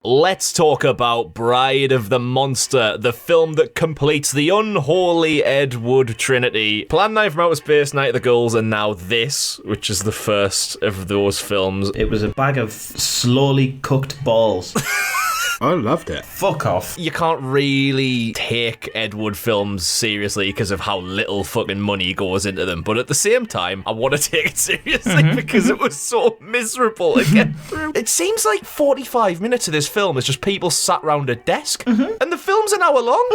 Let's talk about Bride of the Monster, the film that completes the unholy Ed Wood Trinity. Plan 9 from Outer Space, Night of the Ghouls, and now this, which is the first of those films. It was a bag of slowly cooked balls. I loved it. Fuck off. You can't really take Ed Wood films seriously because of how little fucking money goes into them, but at the same time, I want to take it seriously because it was so miserable to get through. It seems like 45 minutes of this film is just people sat round a desk, and the film's an hour long.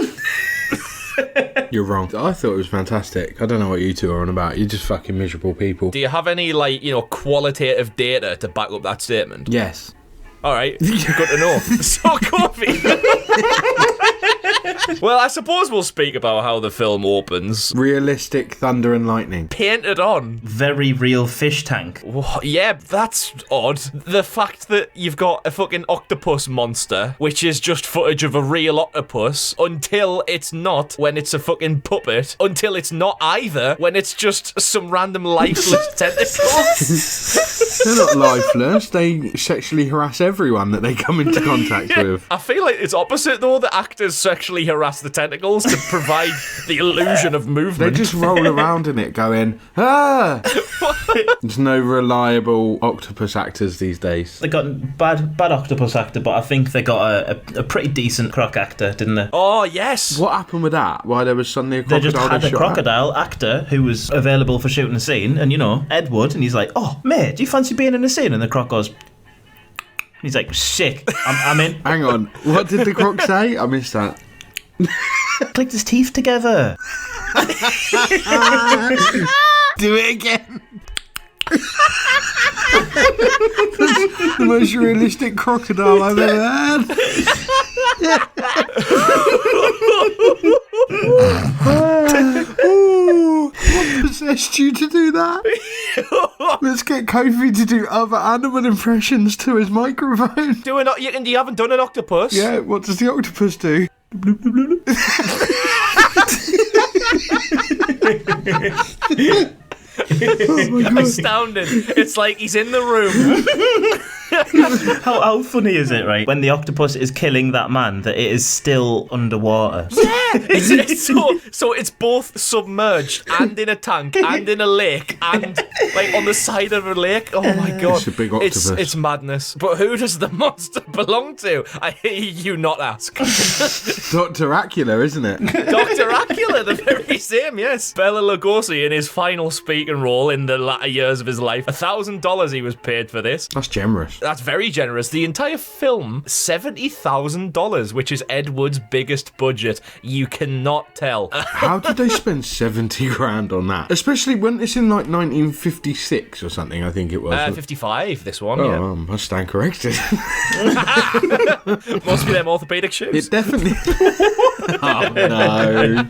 You're wrong. I thought it was fantastic. I don't know what you two are on about. You're just fucking miserable people. Do you have any, qualitative data to back up that statement? Yes. All right, good to know. So, Kofi. Well, I suppose we'll speak about how the film opens. Realistic thunder and lightning. Painted on. Very real fish tank. Yeah, that's odd. The fact that you've got a fucking octopus monster, which is just footage of a real octopus, until it's not when it's a fucking puppet, until it's not either when it's just some random lifeless tentacles. They're not lifeless. They sexually harass everyone that they come into contact with. I feel like it's opposite, though. The actors sexually harass the tentacles to provide the illusion of movement. They just roll around in it going, ah! There's no reliable octopus actors these days. They got bad octopus actor, but I think they got a pretty decent croc actor, didn't they? Oh, yes. What happened with that? Why there was suddenly a They crocodile just had a crocodile actor who was available for shooting a scene, and Ed Wood, and he's like, oh, mate, do you fancy being in a scene? And the croc goes... He's like, sick, I'm in. Hang on, what did the croc say? I missed that. Clicked his teeth together. Do it again. That's the most realistic crocodile I've ever had. What possessed you to do that? Let's get Kofi to do other animal impressions to his microphone. You haven't done an octopus? Yeah, what does the octopus do? Oh my God. Astounding. It's like he's in the room. How funny is it, right? When the octopus is killing that man, that it is still underwater. Yeah, so it's both submerged and in a tank and in a lake and on the side of a lake. Oh my God, it's a big octopus. It's madness. But who does the monster belong to? I hear you not ask. Dr. Acula, isn't it? Dr. Acula, the very same. Yes, Bela Lugosi in his final speaking role in the latter years of his life. $1,000 he was paid for this. That's generous. That's very generous. The entire film, $70,000, which is Ed Wood's biggest budget. You cannot tell. How did they spend 70 grand on that? Especially when it's in 1956 or something, I think it was. 55, this one. Oh, I stand corrected. Must be them orthopedic shoes. It definitely... Oh, no.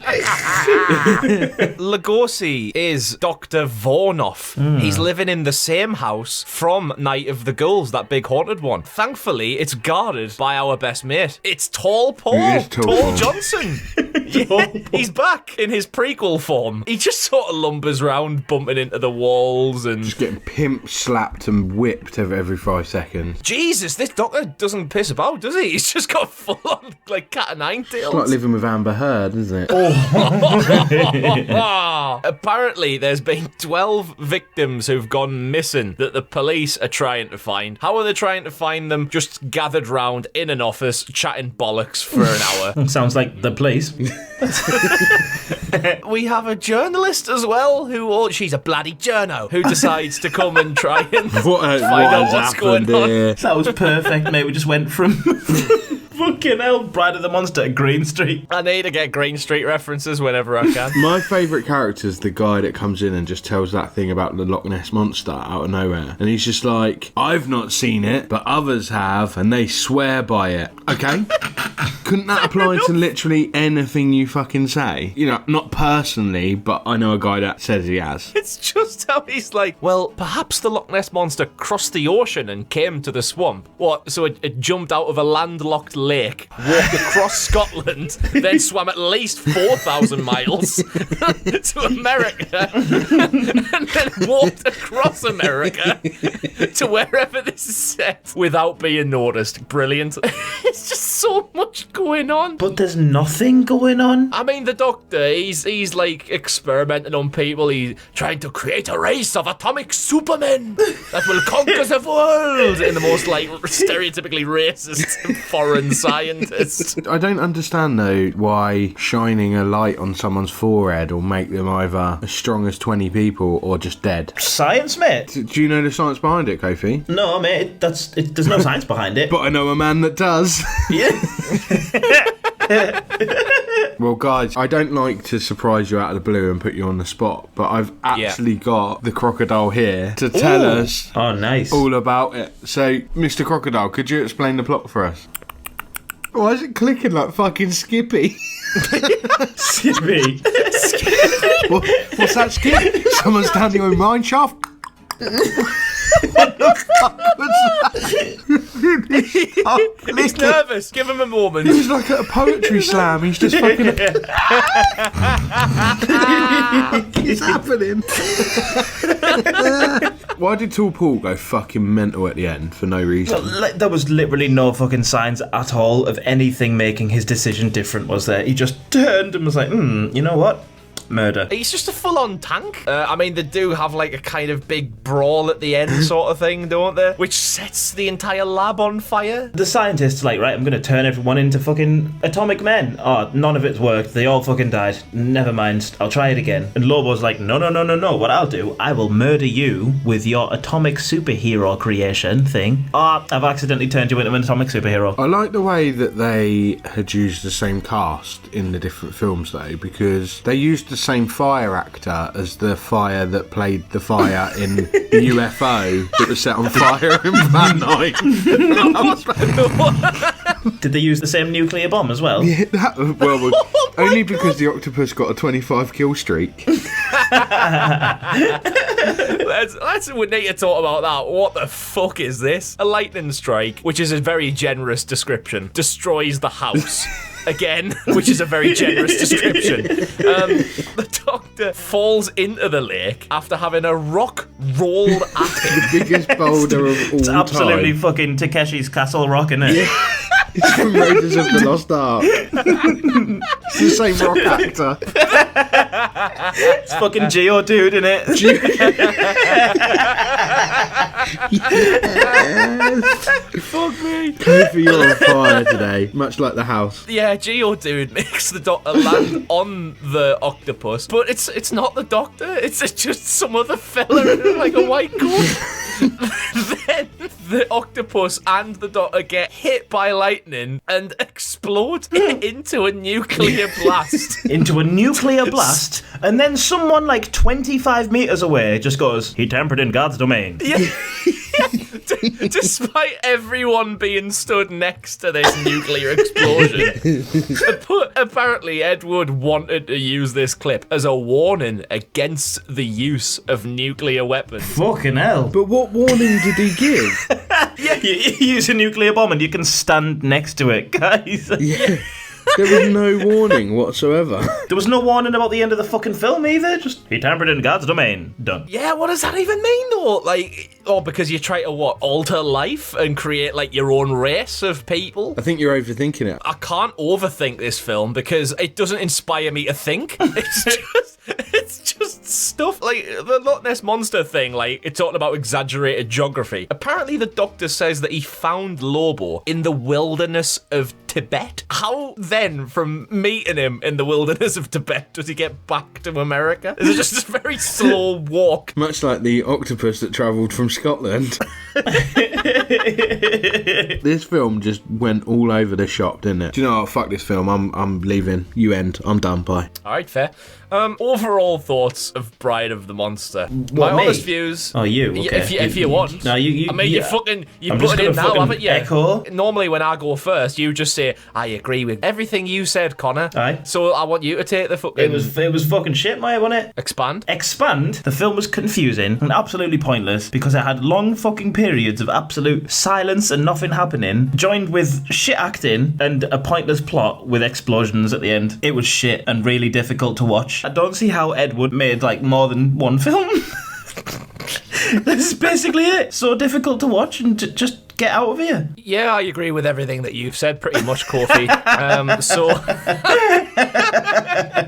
Lugosi is Dr. Vornoff. He's living in the same house from Night of the Ghouls, that big haunted one. Thankfully, it's guarded by our best mate. It's Tall Paul. It is Tall Paul Johnson. Yeah, he's back in his prequel form. He just sort of lumbers around, bumping into the walls and... Just getting pimped, slapped and whipped every 5 seconds. Jesus, this doctor doesn't piss about, does he? He's just got full-on, cat o' nine tails. It's like living with Amber Heard, isn't it? Apparently, there's been 12 victims who've gone missing that the police are trying to find. How are they trying to find them? Just gathered round in an office, chatting bollocks for an hour. Sounds like the police. We have a journalist as well, she's a bloody journo, who decides to come and try and find out what's going on. That was perfect, mate. We just went from... Fucking hell, Bride of the Monster to Green Street. I need to get Green Street references whenever I can. My favourite character is the guy that comes in and just tells that thing about the Loch Ness Monster out of nowhere. And he's just like, I've not seen it, but others have, and they swear by it. Okay? Couldn't that apply to literally anything you fucking say? You know, not personally, but I know a guy that says he has. It's just how he's like, well, perhaps the Loch Ness Monster crossed the ocean and came to the swamp. What? So it jumped out of a landlocked lake, walked across Scotland, then swam at least 4,000 miles to America, and then walked across America to wherever this is set without being noticed. Brilliant. It's just so much going on. But there's nothing going on. I mean, the Doctor, he's like experimenting on people. He's trying to create a race of atomic supermen that will conquer the world in the most like stereotypically racist foreign scientist. I don't understand though why shining a light on someone's forehead will make them either as strong as 20 people or just dead. Science, mate. Do you know the science behind it, Kofi? No, mate. There's no science behind it. But I know a man that does. Yeah. Well, guys, I don't like to surprise you out of the blue and put you on the spot, but I've actually got the crocodile here to tell us Oh, nice. all about it. So, Mr. Crocodile, could you explain the plot for us? Why is it clicking like fucking Skippy? Skippy. What's that, Skip? Someone's standing on mine shaft. What the fuck was that? He's nervous. Give him a moment. He was like at a poetry slam. He's just fucking... It's happening. Why did Tall Paul go fucking mental at the end for no reason? There was literally no fucking signs at all of anything making his decision different, was there? He just turned and was like, you know what? Murder. He's just a full-on tank. I mean, they do have like a kind of big brawl at the end sort of thing, don't they? Which sets the entire lab on fire. The scientist's like, right, I'm going to turn everyone into fucking atomic men. Oh, none of it's worked. They all fucking died. Never mind. I'll try it again. And Lobo's like, no. What I'll do, I will murder you with your atomic superhero creation thing. Oh, I've accidentally turned you into an atomic superhero. I like the way that they had used the same cast in the different films, though, because they used the same fire actor as the fire that played the fire in the UFO that was set on fire in Van Night. Did they use the same nuclear bomb as well? Yeah, well, only because the octopus got a 25 kill streak. We need to talk about that. What the fuck is this? A lightning strike, which is a very generous description, destroys the house. Again, which is a very generous description. The Doctor falls into the lake after having a rock rolled at him. The biggest boulder of all It's absolutely time. fucking Takeshi's Castle Rock, isn't it? Yeah. It's from Raiders of the Lost Ark. It's the same rock actor. It's fucking Geodude, isn't it? Yes. Fuck me. Kofi, you're on fire today, much like the house. Yeah, Geodude makes the Doctor land on the octopus, but it's not the Doctor. It's just some other fella in like a white coat. Then the octopus and the Doctor get hit by lightning and explode into a nuclear blast. Into a nuclear blast, and then someone like 25 metres away just goes, he tampered in God's domain. Yeah. Despite everyone being stood next to this nuclear explosion. But apparently Ed Wood wanted to use this clip as a warning against the use of nuclear weapons. Fucking hell. But what warning did he give? Yeah, you use a nuclear bomb and you can stand next to it, guys. Yeah. There was no warning whatsoever. There was no warning about the end of the fucking film either. Just, he tampered in God's domain. Done. Yeah, what does that even mean though? Like, because you try to alter life and create like your own race of people? I think you're overthinking it. I can't overthink this film because it doesn't inspire me to think. It's just stuff like the Loch Ness Monster thing, like it's talking about exaggerated geography. Apparently the Doctor says that he found Lobo in the wilderness of Tibet. How then, from meeting him in the wilderness of Tibet, does he get back to America? Is it just a very slow walk? Much like the octopus that travelled from Scotland. This film just went all over the shop, didn't it? Do you know what? Fuck this film. I'm leaving. You end. I'm done. Bye. Alright, fair. Overall thoughts of Bride of the Monster. My me? honest views. Oh, you? Okay. If you want. No, you. I mean, yeah. you I'm put just it in gonna now, fucking haven't you? echo. Normally when I go first, you just say say, I agree with everything you said, Connor. Aye. So I want you to take the fucking... It was fucking shit, mate, wasn't it? Expand. The film was confusing and absolutely pointless because it had long fucking periods of absolute silence and nothing happening, joined with shit acting and a pointless plot with explosions at the end. It was shit and really difficult to watch. I don't see how Ed Wood made like more than one film. This is basically it. So difficult to watch and just get out of here. Yeah, I agree with everything that you've said, pretty much, Kofi.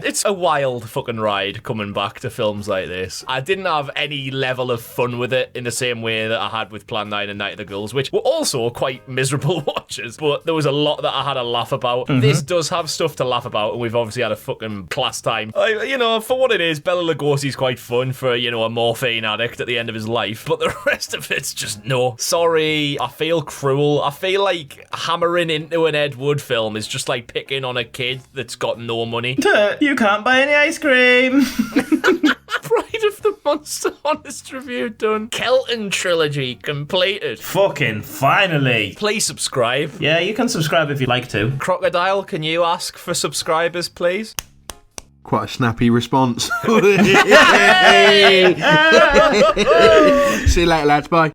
It's a wild fucking ride coming back to films like this. I didn't have any level of fun with it in the same way that I had with Plan 9 and Night of the Ghouls, which were also quite miserable watches, but there was a lot that I had a laugh about. This does have stuff to laugh about, and we've obviously had a fucking class time. For what it is, Bela Lugosi's quite fun for, a morphine addict at the end of his life, but the rest of it's just no. Sorry, I feel cruel. I feel like hammering into an Ed Wood film is just like picking on a kid that's got no money. You can't buy any ice cream. Pride of the Monster Honest Review done. Kelton Trilogy completed. Fucking finally. Please subscribe. Yeah, you can subscribe if you'd like to. Crocodile, can you ask for subscribers, please? Quite a snappy response. See you later, lads. Bye.